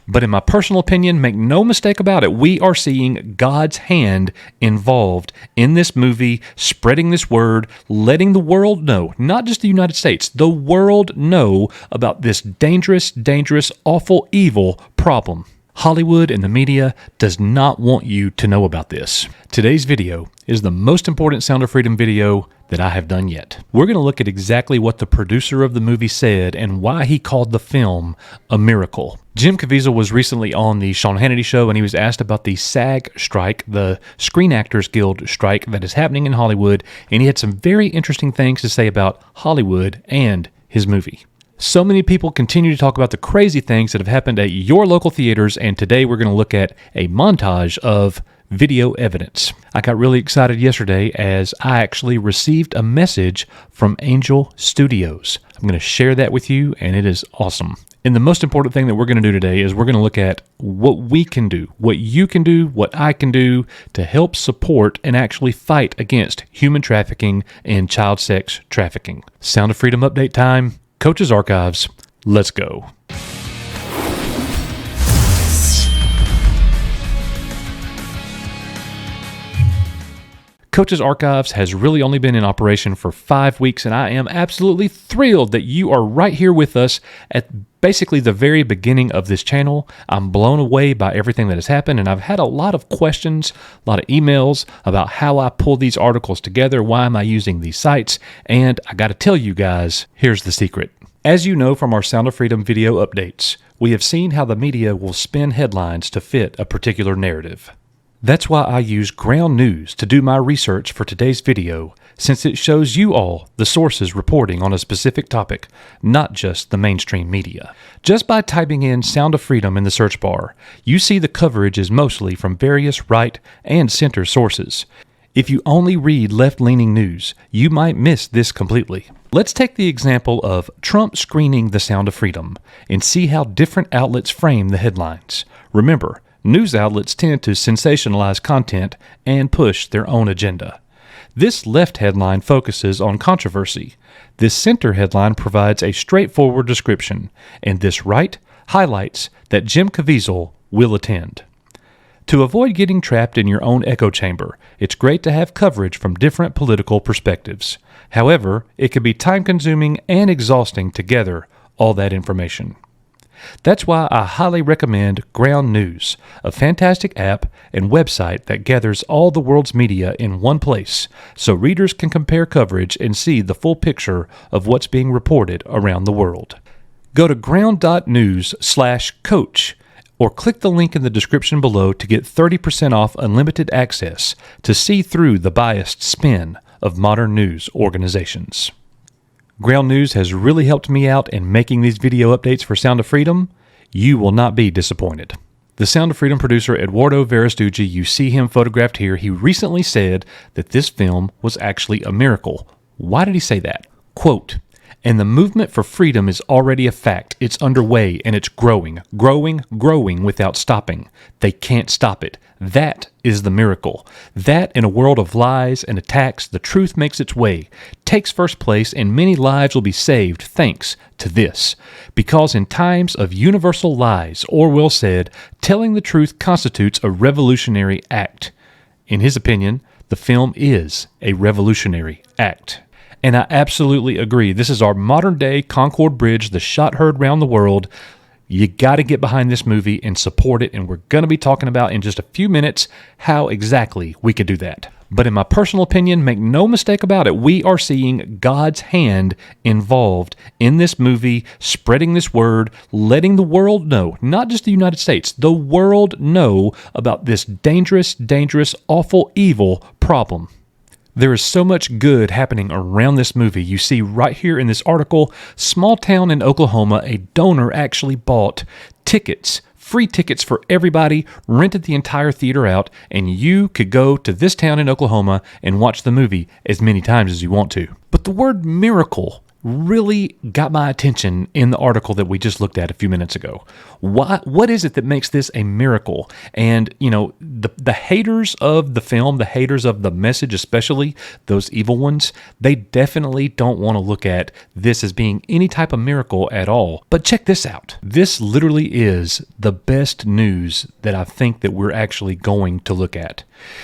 But in my personal opinion, make no mistake about it, we are seeing God's hand involved in this movie, spreading this word, letting the world know, not just the United States, the world know about this dangerous, awful, evil problem. Hollywood and the media does not want you to know about this. Today's video is the most important Sound of Freedom video that I have done yet. We're going to look at exactly what the producer of the movie said and why he called the film a miracle. Jim Caviezel was recently on the Sean Hannity show and he was asked about the SAG strike, the Screen Actors Guild strike that is happening in Hollywood, and he had some very interesting things to say about Hollywood and his movie. So many people continue to talk about the crazy things that have happened at your local theaters, and today we're going to look at a montage of video evidence. I got really excited yesterday as I actually received a message from Angel Studios. I'm going to share that with you, and it is awesome. And the most important thing that we're going to do today is we're going to look at what we can do, what you can do, what I can do to help support and actually fight against human trafficking and child sex trafficking. Sound of Freedom update time. Coach's Archives, let's go. Coach's Archives has really only been in operation for 5 weeks, and I am absolutely thrilled that you are right here with us at basically the very beginning of this channel. I'm blown away by everything that has happened, and I've had a lot of questions, a lot of emails about how I pull these articles together, why am I using these sites, and I got to tell you guys, here's the secret. As you know from our Sound of Freedom video updates, we have seen how the media will spin headlines to fit a particular narrative. That's why I use Ground News to do my research for today's video, since it shows you all the sources reporting on a specific topic, not just the mainstream media. Just by typing in Sound of Freedom in the search bar, you see the coverage is mostly from various right and center sources. If you only read left-leaning news, you might miss this completely. Let's take the example of Trump screening the Sound of Freedom and see how different outlets frame the headlines. Remember, news outlets tend to sensationalize content and push their own agenda. This left headline focuses on controversy. This center headline provides a straightforward description, and this right highlights that Jim Caviezel will attend. To avoid getting trapped in your own echo chamber, it's great to have coverage from different political perspectives. However, it can be time-consuming and exhausting to gather all that information. That's why I highly recommend Ground News, a fantastic app and website that gathers all the world's media in one place, so readers can compare coverage and see the full picture of what's being reported around the world. Go to ground.news/coach or click the link in the description below to get 30% off unlimited access to see through the biased spin of modern news organizations. Ground News has really helped me out in making these video updates for Sound of Freedom. You will not be disappointed. The Sound of Freedom producer Eduardo Verastegui, you see him photographed here, he recently said that this film was actually a miracle. Why did he say that? Quote, "And the movement for freedom is already a fact. It's underway and it's growing without stopping. They can't stop it. That is the miracle. That in a world of lies and attacks, the truth makes its way, takes first place, and many lives will be saved thanks to this. Because in times of universal lies, Orwell said, telling the truth constitutes a revolutionary act." In his opinion, the film is a revolutionary act. And I absolutely agree. This is our modern-day Concord Bridge, the shot heard round the world. You got to get behind this movie and support it, and we're going to be talking about in just a few minutes how exactly we could do that. But in my personal opinion, make no mistake about it, we are seeing God's hand involved in this movie, spreading this word, letting the world know, not just the United States, the world know about this dangerous, awful, evil problem. There is so much good happening around this movie. You see right here in this article, small town in Oklahoma, a donor actually bought tickets, free tickets for everybody, rented the entire theater out, and you could go to this town in Oklahoma and watch the movie as many times as you want to. But the word miracle really got my attention in the article that we just looked at a few minutes ago. What is it that makes this a miracle? And, you know, the haters of the film, the haters of the message, especially those evil ones, they definitely don't want to look at this as being any type of miracle at all. But check this out. This literally is the best news that I think that we're actually going to look at.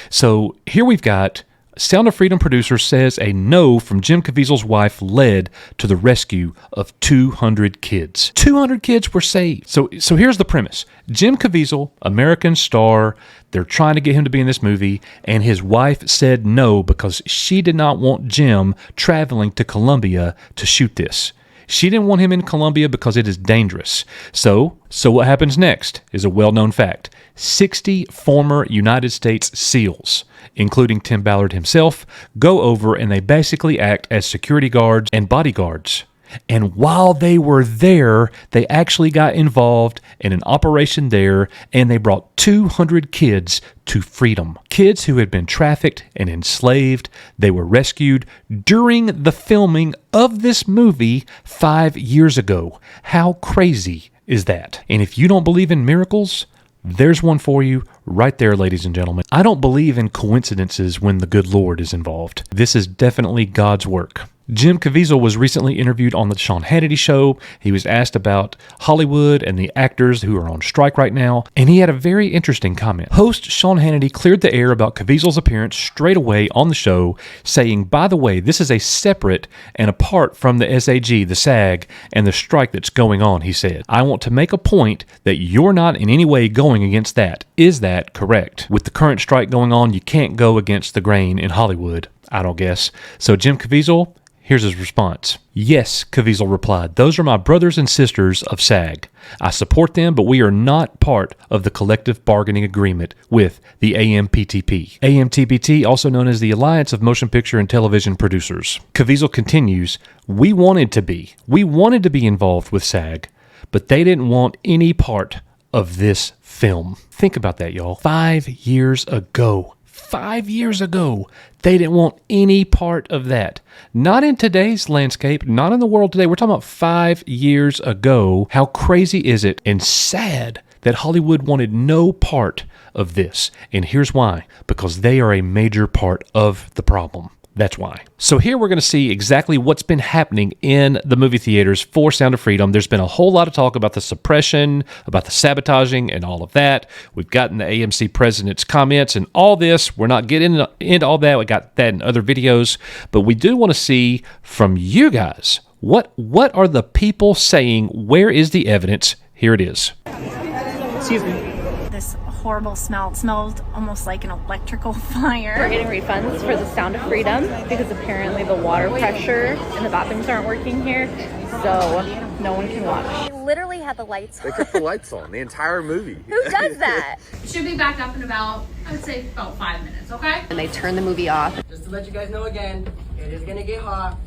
So here we've got Sound of Freedom producer says a no from Jim Caviezel's wife led to the rescue of 200 kids. 200 kids were saved. So here's the premise. Jim Caviezel, American star, they're trying to get him to be in this movie, and his wife said no because she did not want Jim traveling to Colombia to shoot this. She didn't want him in Colombia because it is dangerous. So what happens next is a well-known fact. 60 former United States SEALs, including Tim Ballard himself, go over and they basically act as security guards and bodyguards. And while they were there, they actually got involved in an operation there, and they brought 200 kids to freedom. Kids who had been trafficked and enslaved. They were rescued during the filming of this movie 5 years ago. How crazy is that? And if you don't believe in miracles, there's one for you right there, ladies and gentlemen. I don't believe in coincidences when the good Lord is involved. This is definitely God's work. Jim Caviezel was recently interviewed on the Sean Hannity show. He was asked about Hollywood and the actors who are on strike right now, and he had a very interesting comment. Host Sean Hannity cleared the air about Caviezel's appearance straight away on the show, saying, by the way, this is a separate and apart from the SAG, the SAG, and the strike that's going on, he said. I want to make a point that you're not in any way going against that. Is that correct? With the current strike going on, you can't go against the grain in Hollywood, I don't guess. So Jim Caviezel, here's his response. Yes, Caviezel replied, those are my brothers and sisters of SAG. I support them, but we are not part of the collective bargaining agreement with the AMPTP. AMTPT, also known as the Alliance of Motion Picture and Television Producers. Caviezel continues, we wanted to be involved with SAG, but they didn't want any part of this film. Think about that, y'all. 5 years ago. 5 years ago, they didn't want any part of that. Not in today's landscape, not in the world today. We're talking about 5 years ago. How crazy is it and sad that Hollywood wanted no part of this? And here's why. Because they are a major part of the problem. That's why. So here we're going to see exactly what's been happening in the movie theaters for Sound of Freedom. There's been a whole lot of talk about the suppression, about the sabotaging, and all of that. We've gotten the AMC president's comments and all this. We're not getting into all that. We got that in other videos. But we do want to see from you guys, what are the people saying? Where is the evidence? Here it is. Excuse me. This horrible smell. It smelled almost like an electrical fire. We're getting refunds for the Sound of Freedom because apparently the water pressure in the bathrooms aren't working here, so no one can watch. They literally had the lights on. They kept the lights on the entire movie. Who does that? Should be back up in about, I would say, about 5 minutes, okay? And they turn the movie off. Just to let you guys know again, it is gonna get hot.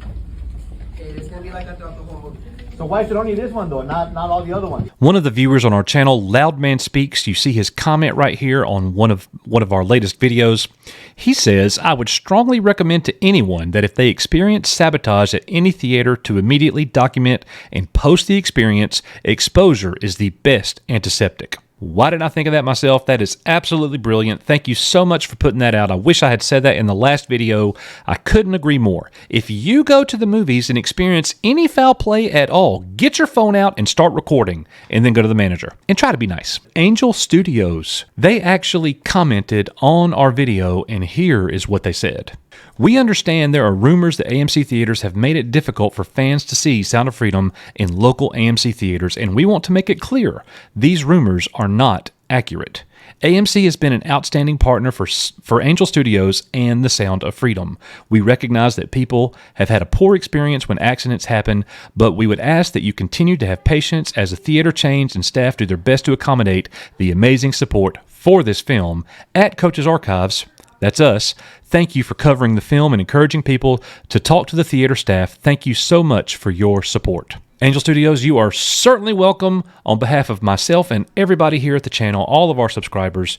It is gonna be like that throughout the whole movie. So why should only this one though, not all the other ones? One of the viewers on our channel, Loudman Speaks, you see his comment right here on one of our latest videos. He says, I would strongly recommend to anyone that if they experience sabotage at any theater to immediately document and post the experience. Exposure is the best antiseptic. Why didn't I think of that myself? That is absolutely brilliant. Thank you so much for putting that out. I wish I had said that in the last video. I couldn't agree more. If you go to the movies and experience any foul play at all, get your phone out and start recording, and then go to the manager and try to be nice. Angel Studios, they actually commented on our video, and here is what they said. We understand there are rumors that AMC theaters have made it difficult for fans to see Sound of Freedom in local AMC theaters, and we want to make it clear these rumors are not accurate. AMC has been an outstanding partner for Angel Studios and the Sound of Freedom. We recognize that people have had a poor experience when accidents happen, but we would ask that you continue to have patience as the theater chains and staff do their best to accommodate the amazing support for this film. At Coach's Archives, that's us. Thank you for covering the film and encouraging people to talk to the theater staff. Thank you so much for your support. Angel Studios, you are certainly welcome. On behalf of myself and everybody here at the channel, all of our subscribers,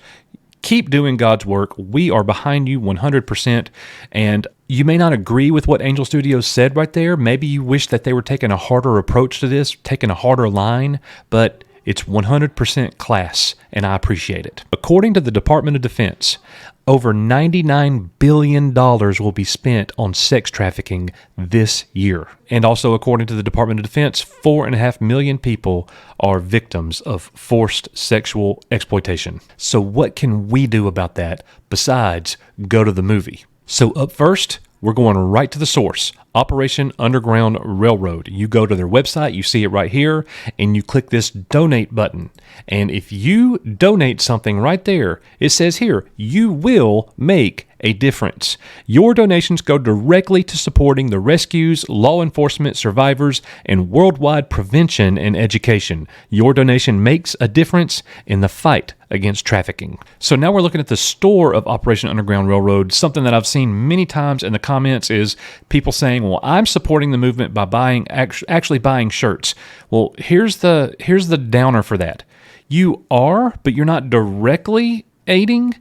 keep doing God's work. We are behind you 100%. And You may not agree with what Angel Studios said right there. Maybe you wish that they were taking a harder approach to this, taking a harder line, but it's 100% class, and I appreciate it. According to the Department of Defense, over $99 billion will be spent on sex trafficking this year. And also, according to the Department of Defense, 4.5 million people are victims of forced sexual exploitation. So what can we do about that besides go to the movie? So up first, we're going right to the source, Operation Underground Railroad. You go to their website, you see it right here, and you click this donate button. And if you donate something right there, it says here, you will make a difference. Your donations go directly to supporting the rescues, law enforcement, survivors, and worldwide prevention and education. Your donation makes a difference in the fight against trafficking. So now we're looking at the store of Operation Underground Railroad. Something that I've seen many times in the comments is people saying, well, I'm supporting the movement by actually buying shirts. Well, here's the downer for that. You are, but you're not directly aiding.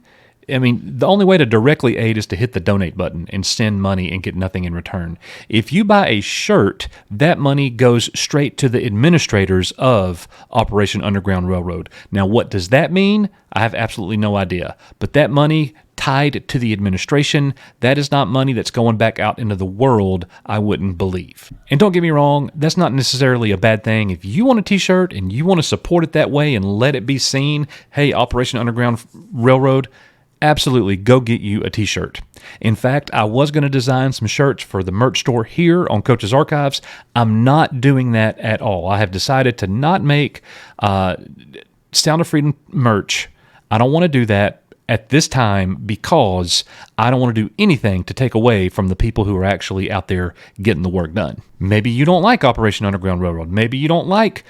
I mean, the only way to directly aid is to hit the donate button and send money and get nothing in return. If you buy a shirt, that money goes straight to the administrators of Operation Underground Railroad. Now, what does that mean? I have absolutely no idea. But that money tied to the administration, that is not money that's going back out into the world, I wouldn't believe. And don't get me wrong, that's not necessarily a bad thing. If you want a t-shirt and you want to support it that way and let it be seen, hey, Operation Underground Railroad, absolutely go get you a t-shirt. In fact, I was going to design some shirts for the merch store here on Coach's Archives. I'm not doing that at all. I have decided to not make Sound of Freedom merch. I don't want to do that at this time because I don't want to do anything to take away from the people who are actually out there getting the work done. Maybe you don't like Operation Underground Railroad. Maybe you don't like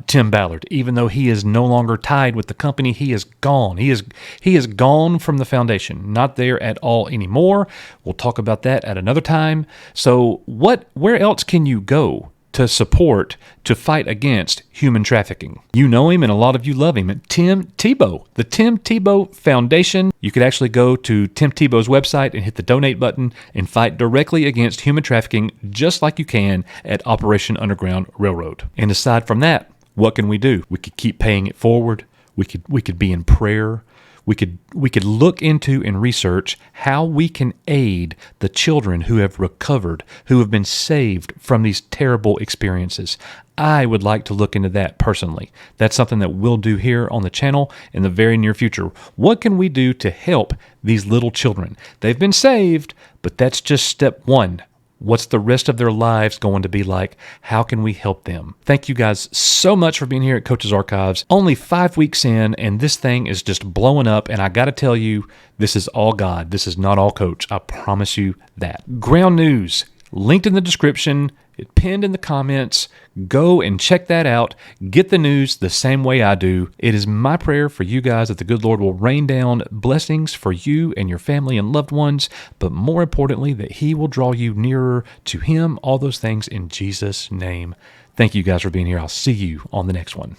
Tim Ballard, even though he is no longer tied with the company. He is gone. He is gone from the foundation, not there at all anymore. We'll talk about that at another time. So where else can you go to support, to fight against human trafficking? You know him, and a lot of you love him. Tim Tebow, the Tim Tebow Foundation. You could actually go to Tim Tebow's website and hit the donate button and fight directly against human trafficking, just like you can at Operation Underground Railroad. And aside from that, what can we do? We could keep paying it forward. We could be in prayer. We could look into and research how we can aid the children who have recovered, who have been saved from these terrible experiences. I would like to look into that personally. That's something that we'll do here on the channel in the very near future. What can we do to help these little children? They've been saved, but that's just step one. What's the rest of their lives going to be like? How can we help them? Thank you guys so much for being here at Coach's Archives. Only 5 weeks in, and this thing is just blowing up. And I got to tell you, this is all God. This is not all Coach. I promise you that. Ground News, linked in the description. It pinned in the comments. Go and check that out. Get the news the same way I do. It is my prayer for you guys that the good Lord will rain down blessings for you and your family and loved ones, but more importantly, that He will draw you nearer to Him. All those things in Jesus' name. Thank you guys for being here. I'll see you on the next one.